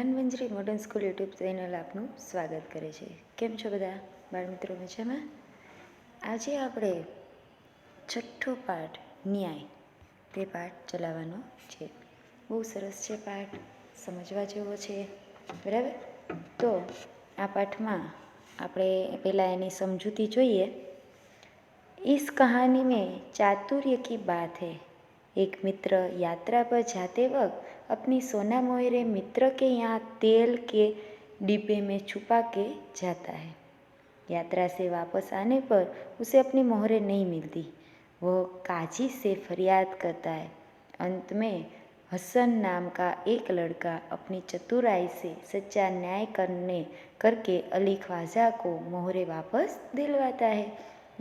Gyanmanjari modern school YouTube channel આપનું સ્વાગત કરે છે। કેમ છો બધા બાળમિત્રો, મજામાં? આજે આપણે છઠ્ઠો પાઠ ન્યાય તે પાઠ ચલાવવાનો છે। બહુ સરસ છે પાઠ, સમજવા જેવો છે, બરાબર? તો આ પાઠમાં આપણે પહેલાં એની સમજૂતી જોઈએ। इस कहानी में चातुर्य की बात है। एक मित्र यात्रा पर जाते वक्त अपनी सोना मोहरे मित्र के यहाँ तेल के डिब्बे में छुपा के जाता है। यात्रा से वापस आने पर उसे अपनी मोहरे नहीं मिलती। वह काजी से फरियाद करता है। अंत में हसन नाम का एक लड़का अपनी चतुराई से सच्चा न्याय करके अली ख्वाजा को मोहरे वापस दिलवाता है।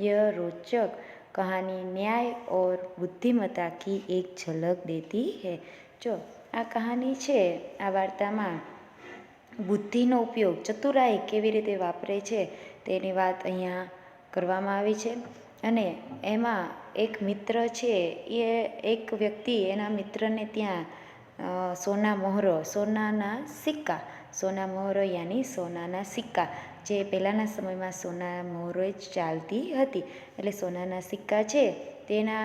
यह रोचक कहानी न्याय और बुद्धिमत्ता की एक झलक देती है। जो आ कहानी है, आ वार्तामां बुद्धिनो उपयोग, चतुराई केवी रीते वापरे छे तेनी वात अहींया करवामां आवी छे। अने एमां एक मित्र छे, ए एक व्यक्ति एना मित्रने त्यां सोना मोहरो, सोनाना सिक्का, सोना मोहरो यानी सोनाना सिक्का, जे पहेलाना समयमां सोना मोहरो ज चालती हती, एटले सोनाना सिक्का छे तेना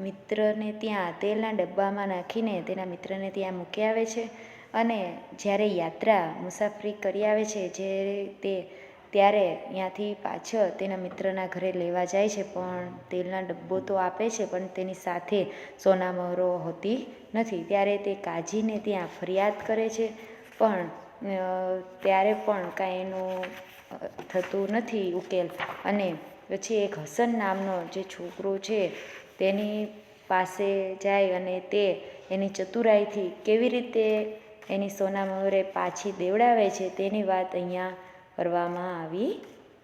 मित्रने त्यां तेलना डब्बामां नाखीने तेना मित्रने त्यां मूकी आवे छे। अने ज्यारे यात्रा मुसाफरी करी आवे छे जे ते त्यारे ત્યાંથી પાછળ તેના મિત્રના ઘરે લેવા જાય છે, પણ તેલના ડબ્બો તો આપે છે પણ તેની સાથે સોના મોહરો હોતી નથી। ત્યારે તે કાજીને ત્યાં ફરિયાદ કરે છે, પણ ત્યારે પણ કાંઈ એનું થતું નથી ઉકેલ। અને પછી એક હસન નામનો જે છોકરો છે તેની પાસે જાય અને તે એની ચતુરાઈથી કેવી રીતે એની સોના મોહરે પાછી દેવડાવે છે તેની વાત અહીંયા કરવામાં આવી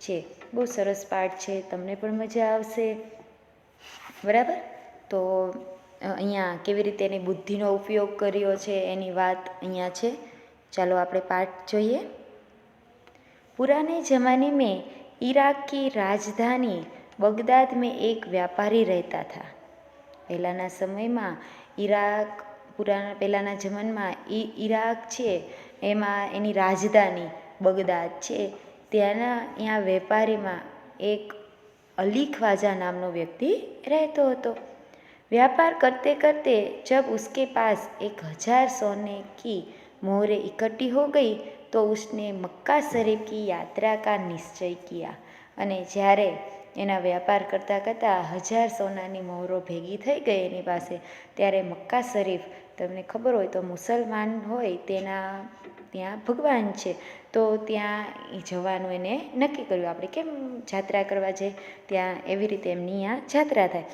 છે। બહુ સરસ પાઠ છે, તમને પણ મજા આવશે, બરાબર? તો અહીંયા કેવી રીતે એની બુદ્ધિનો ઉપયોગ કર્યો છે એની વાત અહીંયા છે। ચાલો આપણે પાઠ જોઈએ। पुराने ज़माने में इराक की राजधानी बगदाद में एक व्यापारी रहता था। पहलाना समय में इराक पहलाना जमाना में इराक है एमां एनी राजधानी बगदाद है। त्याना यहाँ वेपारी में एक अली ख्वाजा नामनो व्यक्ति रहतो हतो। व्यापार करते करते जब उसके पास 1000 सोने की मोहरें इकट्ठी हो गई तो उसने मक्का शरीफ की यात्रा का निश्चय किया। अने ज्यारे एना व्यापार करता करता 1000 सोनानी मोहरो भेगी थई गई एनी पासे, त्यारे मक्का शरीफ, तमने खबर होय तो मुसलमान होय तेना त्यां भगवान छे, तो त्यां जवानुं एने नक्की कर्युं आपणे केम यात्रा करवा जाए त्यां एवी रीते एमनी आ यात्रा थाय।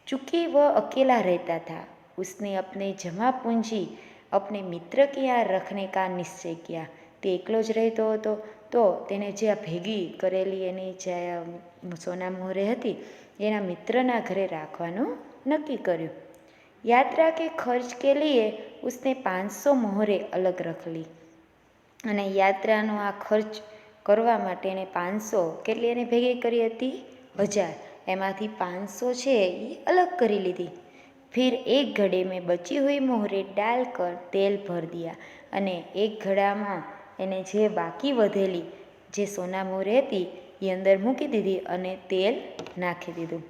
चूंकि वह अकेला रहता था, उसने अपने जमा पूंजी अपने मित्र के यहाँ रखने का निश्चय किया। ते एकलो ज रहतो हतो तो तेने जे भेगी करेली एनी जे सोना मोहरे हती एना मित्रना घरे राखवानुं नक्की कर्युं। यात्रा के खर्च के लिए उसने 500 मोहरे अलग रख ली। अने यात्रानो आ खर्च करवा माटे एने 500 केटली एने भेगी करी हती 1000, एमांथी 500 छे ए अलग करी लीधी। फिर एक घड़े में बची हुई मोहरे डालकर तेल भर दिया। अने एक घड़ा में एने जे बाकी वधेली जे सोना मोहरे हती ए अंदर मूकी दीधी अने तेल नाखी दीधुं।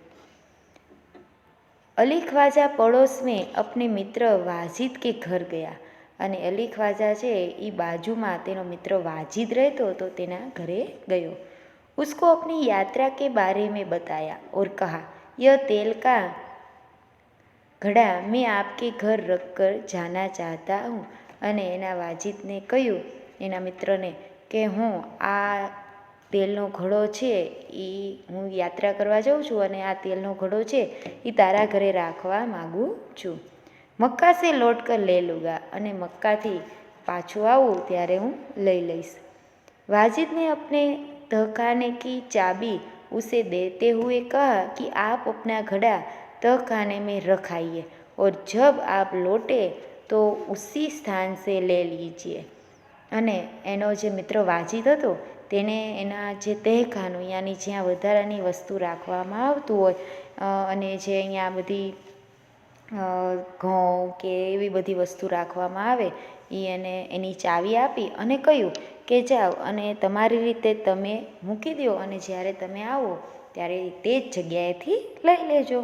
अली ख्वाजा पड़ोस में अपने मित्र वाजिद के घर गया। अने अली ख्वाजा छे ई बाजू में तेनो मित्र वाजिद रहतो तो तेना घरे गयो। उसको अपनी यात्रा के बारे में बताया और कहा, यह तेल का घड़ा मैं आपके घर रख कर जाना चाहता हूँ। अने एना वाजिद ने कह्युं एना मित्र ने के हूँ आ तेलनो घड़ो छे ई हूँ यात्रा करवा जाऊँ छूँ अने आ तेलनो घड़ो छे ई तारा घरे राखवा मागुं छूँ। मक्का से लौट कर ले लूँगा अने मक्का थी पाछुं आऊँ त्यारे हूँ लई लईश। वाजिद ने अपने तहखाने की चाबी उसे देते हुए कहा कि आप अपना घड़ा तहखाने में रखाइए और जब आप लौटे तो उसी स्थान से ले लीजिए। अने एनो जे मित्र वाजिद हतो तेने एना जे तहखानु यानी ज्यां वधारानी वस्तु राखवामां आवतुं होय अने जे अहींया बधी घઉં કે એવી બધી વસ્તુ રાખવામાં આવે એને એની ચાવી આપી અને કહ્યું કે જાઓ અને તમારી રીતે તમે મૂકી દો અને જ્યારે તમે આવો ત્યારે તે જ જગ્યાએથી લઈ લેજો।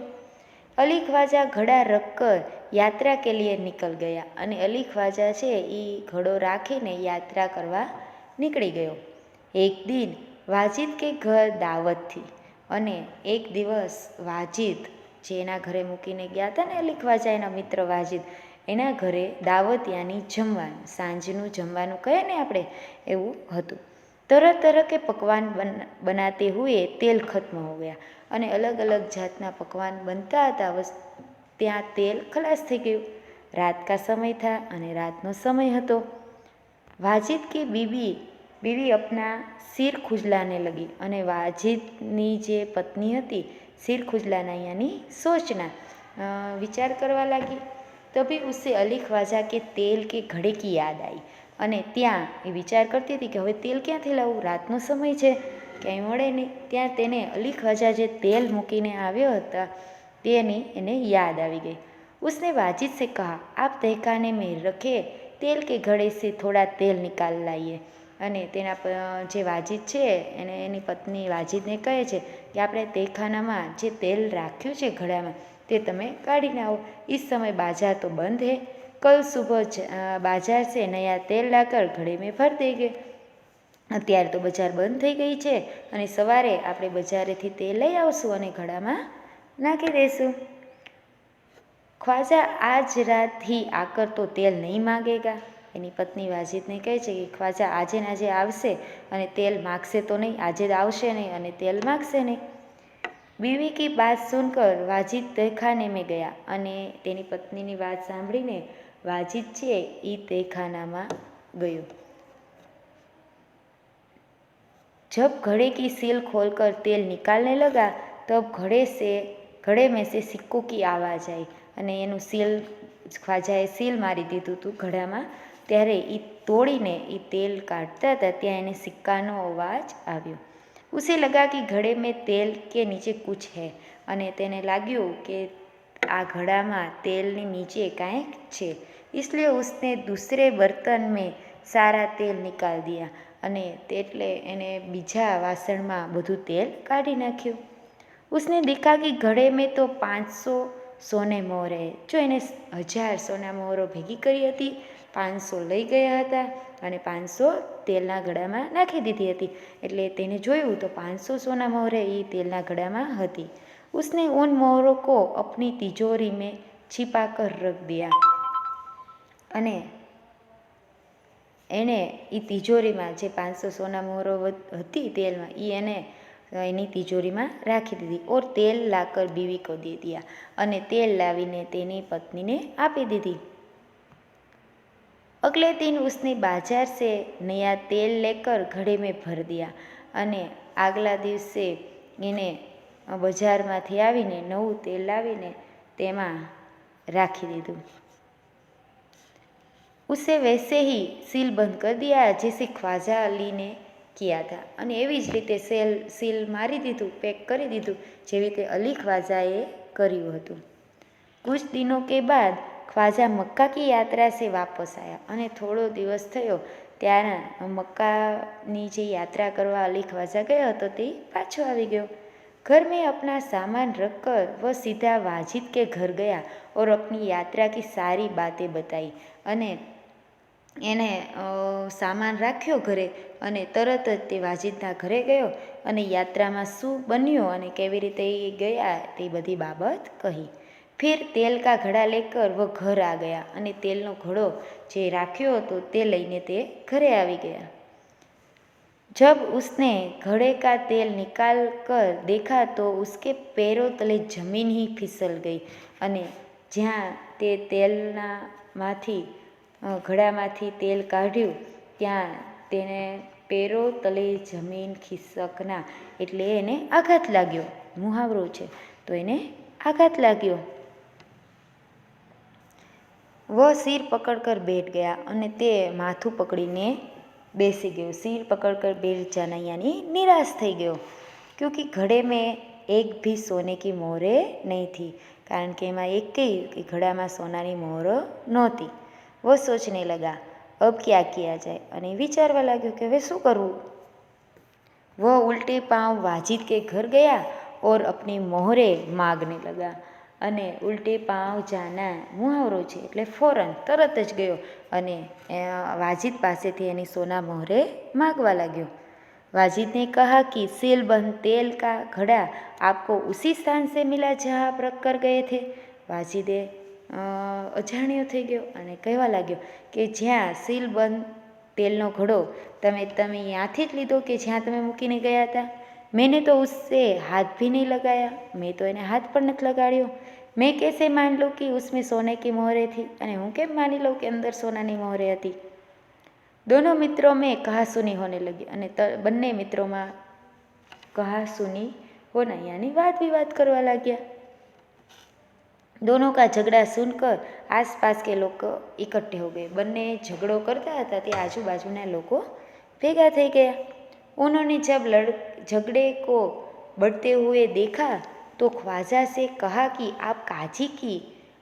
અલી ખ્વાજા ઘડા રખકર યાત્રા કે લીએ નિકલ ગયા અને અલી ખ્વાજા છે એ ઘડો રાખીને યાત્રા કરવા નીકળી ગયો। એક દિન વાજિદ કે ઘર દાવત થી અને એક દિવસ વાજિદ જે એના ઘરે મૂકીને ગયા હતા ને અલી ખ્વાજા એના મિત્ર વાજિદ એના ઘરે દાવત યાની જમવાનું સાંજનું જમવાનું કહે ને આપણે એવું હતું। तरह तरह के पकवान बनाते हुए तेल खत्म हो गया અને અલગ અલગ જાતના પકવાન બનતા હતા ત્યાં તેલ ખલાસ થઈ ગયું। રાત કા સમય થા અને રાતનો સમય હતો। વાજિદ કી બીવી અપના સિર ખુજલાને લગી અને વાજિદની જે પત્ની હતી સિર ખુજલાના યાની સોચના વિચાર કરવા લાગી। તભી ઉસે અલી ખ્વાજા કે તેલ કે ઘડે કી યાદ આવી અને ત્યાં એ વિચાર કરતી હતી કે હવે તેલ ક્યાંથી લાવું, રાતનો સમય છે, ક્યાંય મળે નહીં। ત્યાં તેને અલી ખ્વાજા જે તેલ મૂકીને આવ્યો હતા તેની એને યાદ આવી ગઈ। उसने वाजिद से कहा आप तहखाने में रखे तेल के घड़े से थोड़ा तेल निकाल लाइए અને તેના જે વાજિદ છે એને એની પત્ની વાજિદને કહે છે કે આપણે તહેખાનામાં જે તેલ રાખ્યું છે ઘડામાં તે તમે કાઢીને આવો। इस समय बाजार तो बंद है, कल सुबह बाजार से नया तेल लाकर घड़े में भर देंगे। અત્યારે તો બજાર બંધ થઈ ગઈ છે અને સવારે આપણે બજારેથી તેલ લઈ આવશું અને ઘડામાં નાખી દઈશું। ખ્વાજા આજ રાત ही आकर तो तेल नहीं मांगेगा। એની પત્ની વાજિદને કહે છે કે ખ્વાજા આજે ને આજે આવશે અને તેલ માગશે તો નહીં, આજે જ આવશે નહીં અને તેલ માગશે નહીં। बीवी की बात सुनकर वाजिद तहखाने में गया અને તેની પત્નીની વાત સાંભળીને વાજિદ છે એ તહેખાનામાં ગયો। जब घड़े की सील खोलकर तेल निकालने लगा तब घड़े में से सिक्कों की आवाज़ आई અને એનું સીલ ખ્વાજાએ સીલ મારી દીધું હતું ઘડામાં ત્યારે એ તોડીને એ તેલ કાઢતા હતા ત્યાં એને સિક્કાનો અવાજ આવ્યો। उसे लगा कि घड़े में तेल के नीचे कुछ है અને તેને લાગ્યું કે આ ઘડામાં તેલની નીચે કાંઈક છે। इसलिए उसने दूसरे बर्तन में सारा तेल निकाल दिया અને એટલે એને બીજા વાસણમાં બધું તેલ કાઢી નાખ્યું। उसने देखा कि घड़े में तो 500 સોને મોહરે જો એને 1000 સોના મોહરો ભેગી કરી હતી, 500 લઈ ગયા હતા અને 500 તેલના ઘડામાં નાખી દીધી હતી। એટલે તેને જોયું તો 500 સોના મોહરે એ તેલના ઘડામાં હતી। उसने उन मोहरों को अपनी तिजोरी में छिपा कर रख दिया અને એને એ તિજોરીમાં જે 500 સોના મોહરો હતી તેલમાં એ એને એની તિજોરીમાં રાખી દીધી। और तेल लाकर बीवी को दे दिया અને તેલ લાવીને તેની પત્નીને આપી દીધી। अगले दिन उसने बाजार से नया तेल लेकर घड़े में भर दिया અને આગલા દિવસે એને બજારમાંથી આવીને નવું તેલ લાવીને તેમાં રાખી દીધું। उसे वैसे ही सील बंद कर दिया जैसे ख्वाजा अली ने किया था અને એવી જ રીતે સીલ મારી દીધું, પેક કરી દીધું જેવી રીતે અલી ખ્વાજાએ કર્યું હતું। कुछ दिनों के बाद ख्वाजा मक्का की यात्रा से वापस आया અને થોડો દિવસ થયો ત્યારે મક્કાની જે યાત્રા કરવા અલી ખ્વાજા ગયો હતો તે પાછો આવી ગયો। घर में अपना सामान रखकर वह सीधा वाजिद के घर गया और अपनी यात्रा की सारी बातें बताई અને એને સામાન રાખ્યો ઘરે અને તરત જ તે વાજિદના ઘરે ગયો અને યાત્રામાં શું બન્યું અને કેવી રીતે એ ગયા તે બધી બાબત કહી। फिर तेल का घड़ा लेकर वह घर आ गया અને તેલનો ઘડો જે રાખ્યો હતો તે લઈને તે ઘરે આવી ગયા। जब उसने घड़े का तेल निकाल कर देखा तो उसके पैरों तले जमीन ही फिसल गई અને જ્યાં તે તેલનામાંથી ઘડામાંથી તેલ કાઢ્યું ત્યાં તેને પેરો તલે જમીન ખિસકના એટલે એને આઘાત લાગ્યો, મુહાવરો છે તો એને આઘાત લાગ્યો। वह सिर पकड़कर बैठ गया અને તે માથું પકડીને બેસી ગયો। सिर पकड़कर बैठ जाना यानी निराश થઈ ગયો। क्योंकि घड़े में एक भी सोने की मोहरे नहीं थी કારણ કે એમાં એક ઘડામાં સોનાની મોહરો નહોતી। वो सोचने लगा अब क्या किया जाए અને વિચારવા લાગ્યો કે હવે શું કરવું। वह उल्टे पांव वाजिद के घर गया और अपनी मोहरे मांगने लगा। અને ઉલ્ટે પાંવ જાના મુહાવરો છે એટલે ફોરન તરત જ ગયો અને વાजिद પાસેથી એની સોના મોહરે માગવા લાગ્યો। वाजिद ने कहा कि सीलबंद तेल का घड़ा आपको उसी स्थान से मिला जहाँ आप रख कर गए थे। वाजिदे अजाण्यो થઈ ગયો અને કહેવા લાગ્યો કે જ્યાં સીલબંધ તેલનો ઘડો તમે ત્યાંથી જ લીધો કે જ્યાં તમે મૂકીને ગયા હતા। मैंने तो उससे हाथ भी नहीं लगाया, मैं तो એને હાથ પણ નથી લગાડ્યો। मैं कैसे मान लूँ कि उसमें सोने की मोहरे थी અને હું કેમ માની લઉં કે અંદર સોનાની મોહરે હતી। दोनों मित्रों में कहासुनी होने लगी અને બંને મિત્રોમાં कहासुनी होना यानी वाद विवाद करवा लाग्या। दोनों का झगड़ा सुनकर आसपास के लोग इकट्ठे हो गए। બંને झगड़ो करता હતા તે આજુબાજુના લોકો ભેગા થઈ ગયા। उन्होंने जब झगड़े को बढ़ते हुए देखा तो ख्वाजा से कहा कि आप काजी की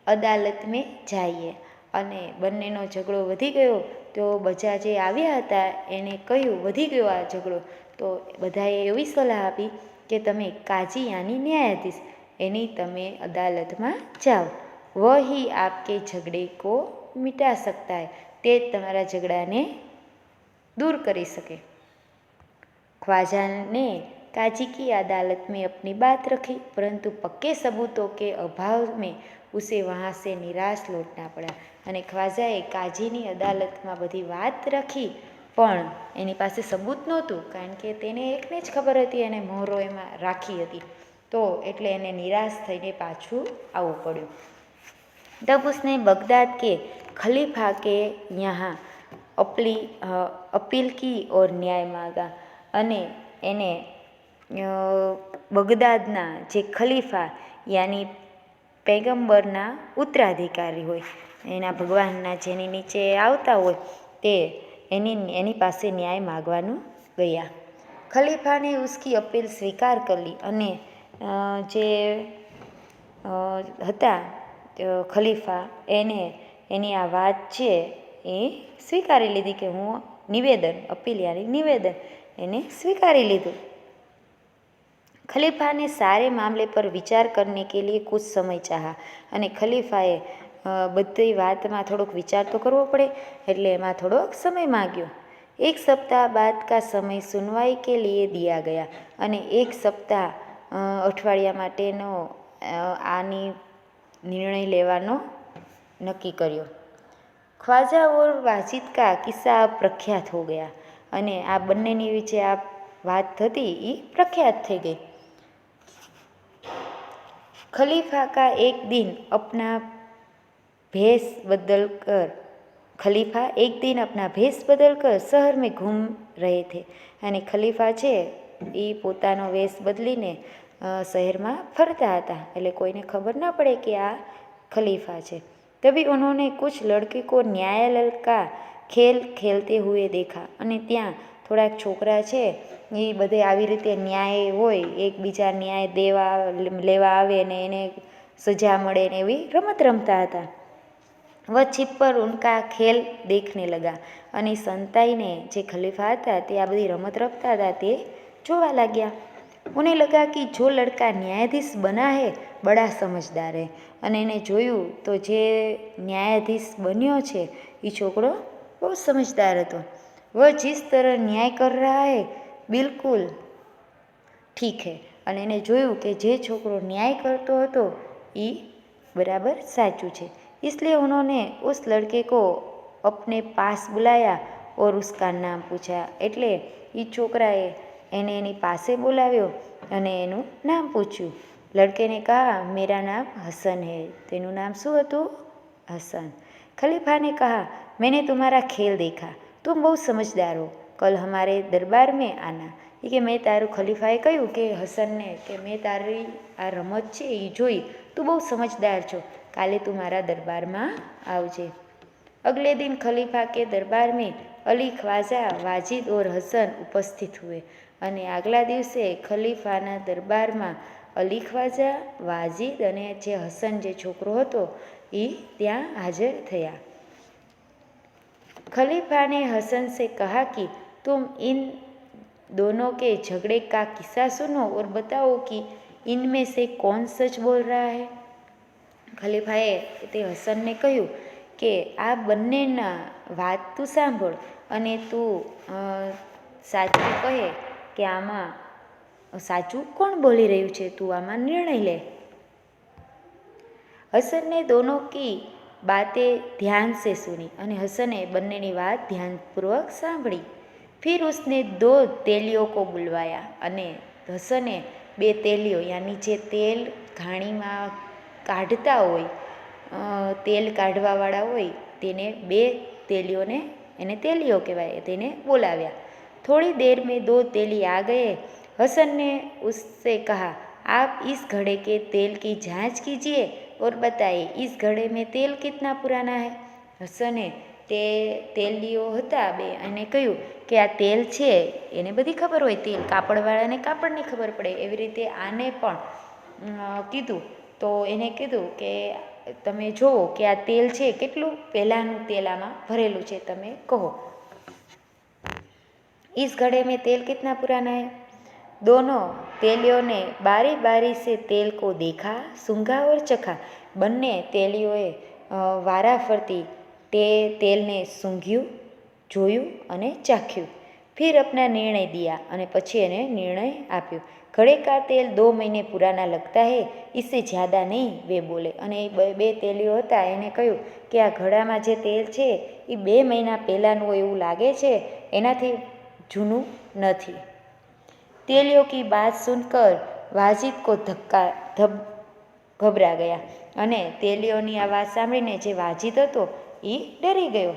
अदालत में जाइए। અને બંનેનો ઝઘડો વધી ગયો તો બધા જે આવ્યા હતા એને કહ્યું વધી ગયો આ ઝઘડો તો બધાએ એવી સલાહ આપી કે તમે કાજી યાની ન્યાયાધીશ એની તમે અદાલતમાં જાઓ। વહી આપકે ઝઘડે કો મિટા સકતા હૈ, તે તમારા ઝઘડાને दूर કરી શકે। ख्वाजा ने काजी की अदालत में अपनी बात रखी, परंतु पक्के सबूतों के अभाव में उसे वहाँ से निराश लौटना पड़ा। અને ખ્વાજાએ કાજીની અદાલતમાં બધી વાત રાખી પણ એની પાસે સબૂત નહોતું કારણ કે તેને એકને જ ખબર હતી અને મોહરો એમાં રાખી હતી તો એટલે એને નિરાશ થઈને પાછું આવવું પડ્યું। तब उसने बगदाद के खलीफा के यहाँ अपील की और न्याय मांगा। અને એને બગદાદના જે ખલીફા યાની पैगंबरना उत्तराधिकारी હોય એના ભગવાનના જેની નીચે આવતા હોય તે એની પાસે ન્યાય માગવાનું ગયા। ખલીફાને उसकी अपील स्वीकार कर ली અને જે હતા ખલીફા એને એની આ વાત છે એ સ્વીકારી લીધી કે હું નિવેદન अपील यानी निवेदन એને स्वीकारी લીધું। खलीफा ने सारे मामले पर विचार करने के लिए कुछ समय चाहा અને ખલીફાએ બધી વાતમાં થોડોક વિચાર તો કરવો પડે એટલે એમાં થોડોક સમય માગ્યો। एक सप्ताह बाद का समय सुनवाई के लिए दिया गया અને એક સપ્તાહ અઠવાડિયા માટેનો આની निर्णय લેવાનો નક્કી કર્યો। ख्वाजा और वाजिद का किस्सा प्रख्यात हो गया અને આ બંનેની વિશે આ વાત હતી એ પ્રખ્યાત થઈ ગઈ। खलीफा का एक दिन अपना भेष बदलकर शहर में घूम रहे थे અને ખલીફા છે એ પોતાનો વેશ બદલીને શહેરમાં ફરતા હતા એટલે કોઈને ખબર ના પડે કે આ ખલીફા છે। तभी उन्होंने कुछ लड़के को न्यायालय का खेल खेलते हुए देखा અને ત્યાં થોડાક છોકરા છે એ બધે આવી રીતે ન્યાય હોય એકબીજા ન્યાય લેવા આવે ને એને સજા મળે ને એવી રમત રમતા હતા। वह छिप पर उनका खेल देखने लगा અને સંતાઈને જે ખલીફા હતા તે આ બધી રમત રમતા હતા તે જોવા लाग्या। उन्हें लगा कि जो लड़का न्यायाधीश बना है बड़ा समझदार है અને એને જોયું તો જે ન્યાયાધીશ બન્યો છે એ છોકરો બહુ સમજદાર હતો। वह जिस तरह न्याय कर रहा है बिल्कुल ठीक है અને એને જોયું કે જે છોકરો ન્યાય કરતો હતો એ બરાબર સાચું છે। इसलिए उन्होंने उस लड़के को अपने पास बुलाया और उसका नाम पूछा એટલે એ છોકરાએ એને એની પાસે બોલાવ્યો અને એનું નામ પૂછ્યું। लड़के ने कहा मेरा नाम हसन है। तेनु नाम શું હતું? हसन। खलीफा ने कहा मैंने तुम्हारा खेल देखा, तुम बहुत समझदार हो, कल हमारे दरबार में आना। એ કે મેં તારું ખલીફાએ કહ્યું કે હસનને કે મેં તારી આ રમત છે એ જોઈ, તું બહુ સમજદાર છો, કાલે તું મારા દરબારમાં આવજે। अगले दिन खलीफा के दरबार में अली ख्वाजा वाजिद और हसन उपस्थित हुए અને આગલા દિવસે ખલીફાના દરબારમાં અલી ખ્વાજા વાજીદ અને જે હસન જે છોકરો હતો એ ત્યાં હાજર થયા। खलीफा ने हसन से कहा कि तुम इन दोनों के झगड़े का किस्सा सुनो और बताओ कि इनमें से कौन सच बोल रहा है। ખલીફાએ તે હસનને કહ્યું કે આ બંનેના વાત તું સાંભળ અને તું સાચું કહે કે આમાં સાચું કોણ બોલી રહ્યું છે, તું આમાં નિર્ણય લે। हसन ने दोनों की बातें ध्यान से सुनी અને હસને બંનેની વાત ધ્યાનપૂર્વક સાંભળી। फिर उसने 2 तेलियों को बुलवाया અને હસને 2 તેલીઓ યાની જે તેલ ઘાણીમાં કાઢતા હોય, તેલ કાઢવાવાળા હોય તેને 2 તેલીઓને, એને તેલીઓ કહેવાય, તેને બોલાવ્યા। थोड़ी देर में 2 तेली आ गए। हसन ने उससे कहा, आप इस घड़े के तेल की जांच कीजिए और बताइए इस घड़े में तेल कितना पुराना है। હસને તે તેલીઓ હતા 2 એને કહ્યું કે આ તેલ છે એને બધી ખબર હોય, તેલ કાપડવાળાને કાપડની ખબર પડે, એવી રીતે આને પણ કીધું। તો એને કીધું કે તમે જુઓ કે આ તેલ છે કેટલું પહેલાંનું તેલ આમાં ભરેલું છે, તમે કહો। इस घड़े में तेल कितना पुराना है। दोनों तेलियों ने बारी बारी से तेल को देखा, सूंघा और चखा। બંને તેલીઓએ વારાફરતી તે તેલને સૂંઘ્યું, જોયું અને ચાખ્યું। फिर अपना निर्णय दिया અને પછી એને નિર્ણય આપ્યો। घड़े का तेल 2 महीने पुराना लगता है, इससे ज़्यादा नहीं, वे बोले। અને એ 2 તેલીઓ હતા એને કહ્યું કે આ ઘડામાં જે તેલ છે એ 2 મહિના પહેલાંનું એવું લાગે છે, એનાથી જૂનું નથી। तेलियों की बात सुनकर वाजिद को घबरा गया અને તેલીઓની આ વાત સાંભળીને જે વાजिद હતો એ ડરી ગયો।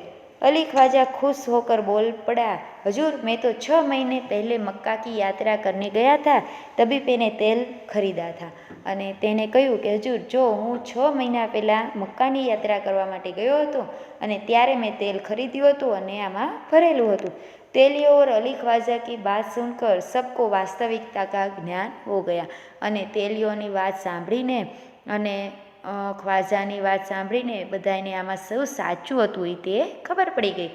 अली ख्वाजा खुश होकर बोल पड़ा, हजूर मैं तो 6 महीने पहले मक्का की यात्रा करने गया था, तभी मैंने तेल खरीदा था। અને તેને કહ્યું કે હજૂર જો હું 6 મહિના પહેલાં મક્કાની યાત્રા કરવા માટે ગયો હતો અને ત્યારે મેં તેલ ખરીદ્યું હતું અને આમાં ભરેલું હતું। तेलियों और अली ख्वाजा की बात सुनकर सबको वास्तविकता का ज्ञान हो गया। અને તેલીઓની વાત સાંભળીને અને ખ્વાજાની વાત સાંભળીને બધાને આમાં શું સાચું હતું એ તે ખબર પડી ગઈ।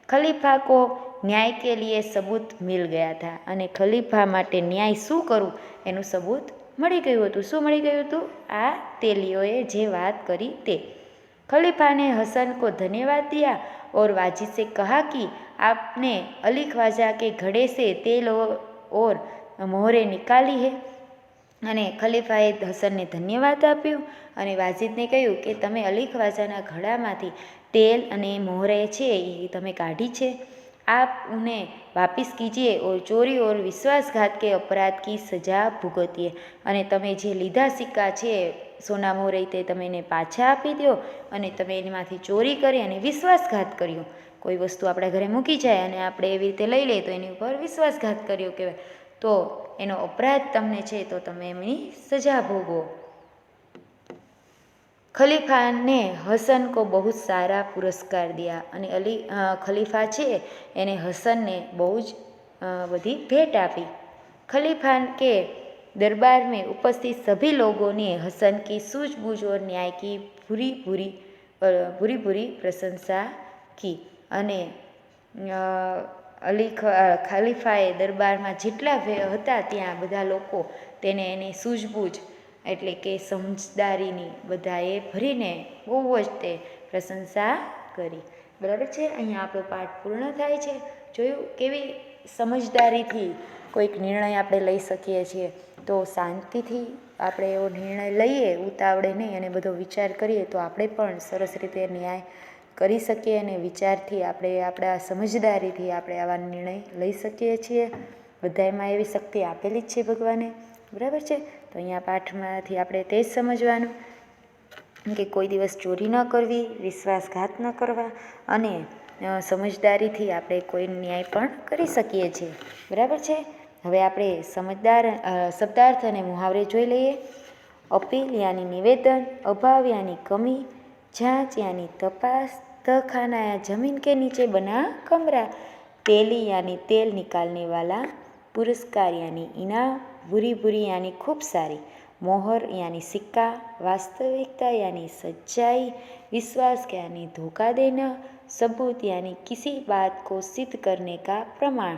ખલીફા को न्याय के लिए सबूत मिल गया था અને ખલીફા માટે ન્યાય શું કરવું એનું સબૂત મળી ગયું હતું। શું મળી ગયું હતું? આ તેલીઓએ જે વાત કરી તે। खलीफा ने हसन को धन्यवाद दिया और वाजिद से कहा कि आपने अली ख्वाजा के घड़े से तेल और मोहरे निकाली है। અને ખલીફાએ હસનને ધન્યવાદ આપ્યું અને વાजिदને કહ્યું કે તમે અલી ખ્વાજાના ઘડામાંથી તેલ અને મોહરે છે એ તમે કાઢી છે। आप उन्हें वापस कीजिए और चोरी और विश्वासघात के अपराध की सजा भुगतिए। અને તમે જે લીધા સિક્કા છે સોના મોહરે તે તમે એને પાછા આપી દો અને તમે એમાંથી ચોરી કરી અને વિશ્વાસઘાત કર્યો। કોઈ વસ્તુ આપણા ઘરે મૂકી જાય અને આપણે એવી રીતે લઈ લઈએ તો એની ઉપર વિશ્વાસઘાત કર્યો કહેવાય, તો એનો અપરાધ તમને છે તો તમે એમની સજા ભોગવો। खलीफा ने हसन को बहुत सारा पुरस्कार दिया અને ખલીફા છે એને હસનને બહુ જ બધી ભેટ આપી। खलीफा के दरबार में उपस्थित सभी लोगों ने हसन की सूझबूझ और न्याय की भूरी प्रशंसा की। અને ખલીફાએ દરબારમાં જેટલા હતા ત્યાં બધા લોકો તેને એની સૂઝબૂઝ એટલે કે સમજદારીની બધાએ ભરીને બહુ જ તે પ્રશંસા કરી। બરાબર છે, અહીંયા આપણો પાઠ પૂર્ણ થાય છે। જોયું કેવી સમજદારીથી કોઈક નિર્ણય આપણે લઈ શકીએ છીએ। તો શાંતિથી આપણે એવો નિર્ણય લઈએ, ઉતાવળે નહીં, અને બધો વિચાર કરીએ તો આપણે પણ સરસ રીતે ન્યાય કરી શકીએ અને વિચારથી આપણે આપણા સમજદારીથી આપણે આવા નિર્ણય લઈ શકીએ છીએ। બધામાં એવી શક્તિ આપેલી જ છે ભગવાને। બરાબર છે, તો અહીંયા પાઠમાંથી આપણે તે જ સમજવાનું કે કોઈ દિવસ ચોરી ન કરવી, વિશ્વાસઘાત ન કરવા અને સમજદારીથી આપણે કોઈ ન્યાય પણ કરી શકીએ છીએ। બરાબર છે, હવે આપણે શબ્દાર્થ અને મુહાવરે જોઈ લઈએ। अपील यानी निवेदन, अभाव यानी कमी, जांच यानी तपास, तहखाना या जमीन के नीचे बना कमरा, तेली यानी तेल निकालने वाला, पुरस्कार यानी इनाम, बुरी यानी खूब सारी, मोहर यानी सिक्का, वास्तविकता यानी सच्चाई, विश्वास यानी धोखा देना, सबूत यानी किसी बात को सिद्ध करने का प्रमाण,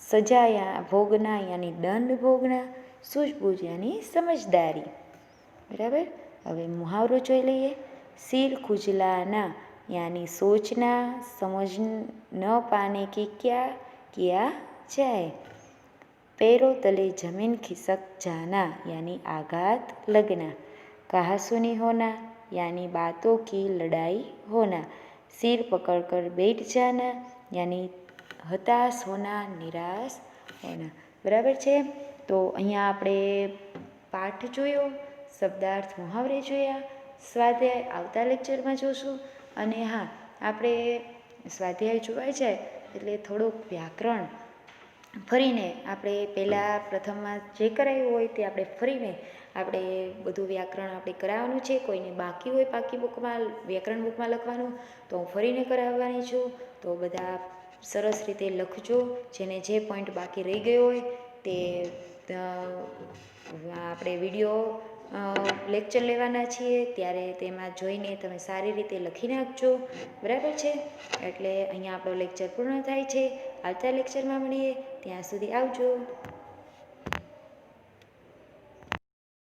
सजा या भोगना यानी दंड भोगना, सूझबूझ यानी समझदारी। बराबर। હવે मुहावरो જોઈ લઈએ। सिर खुजलाना यानी सोचना, समझ न पाने की क्या किया जाए। पैरों तले जमीन खिसक जाना यानी आघात लगना। कहासुनी होना यानी बातों की लड़ाई होना। सिर पकड़कर बैठ जाना यानी हताश होना, निराश होना। बराबर છે। તો અહીંયા આપણે પાઠ જોયો, શબ્દાર્થ મુહાવરે જોયા, સ્વાધ્યાય આવતા લેક્ચરમાં જોશું। અને હા, આપણે સ્વાધ્યાય જોવાઈ જાય એટલે થોડુંક વ્યાકરણ ફરીને આપણે પહેલાં પ્રથમમાં જે કરાયું હોય તે આપણે ફરીને આપણે બધું વ્યાકરણ આપણે કરાવવાનું છે। કોઈને બાકી હોય પાકી બુકમાં, વ્યાકરણ બુકમાં લખવાનું તો હું ફરીને કરાવવાની છું। તો બધા સરસ રીતે લખજો। જેને જે પોઈન્ટ બાકી રહી ગયો હોય તે આપણે વિડીયો લેક્ચર લેવાના છીએ ત્યારે તેમાં જોઈને તમે સારી રીતે લખી નાખજો। બરાબર છે। એટલે અહીંયા આપણો લેક્ચર પૂર્ણ થાય છે। આવતા લેક્ચરમાં મળીએ, ત્યાં સુધી આવજો।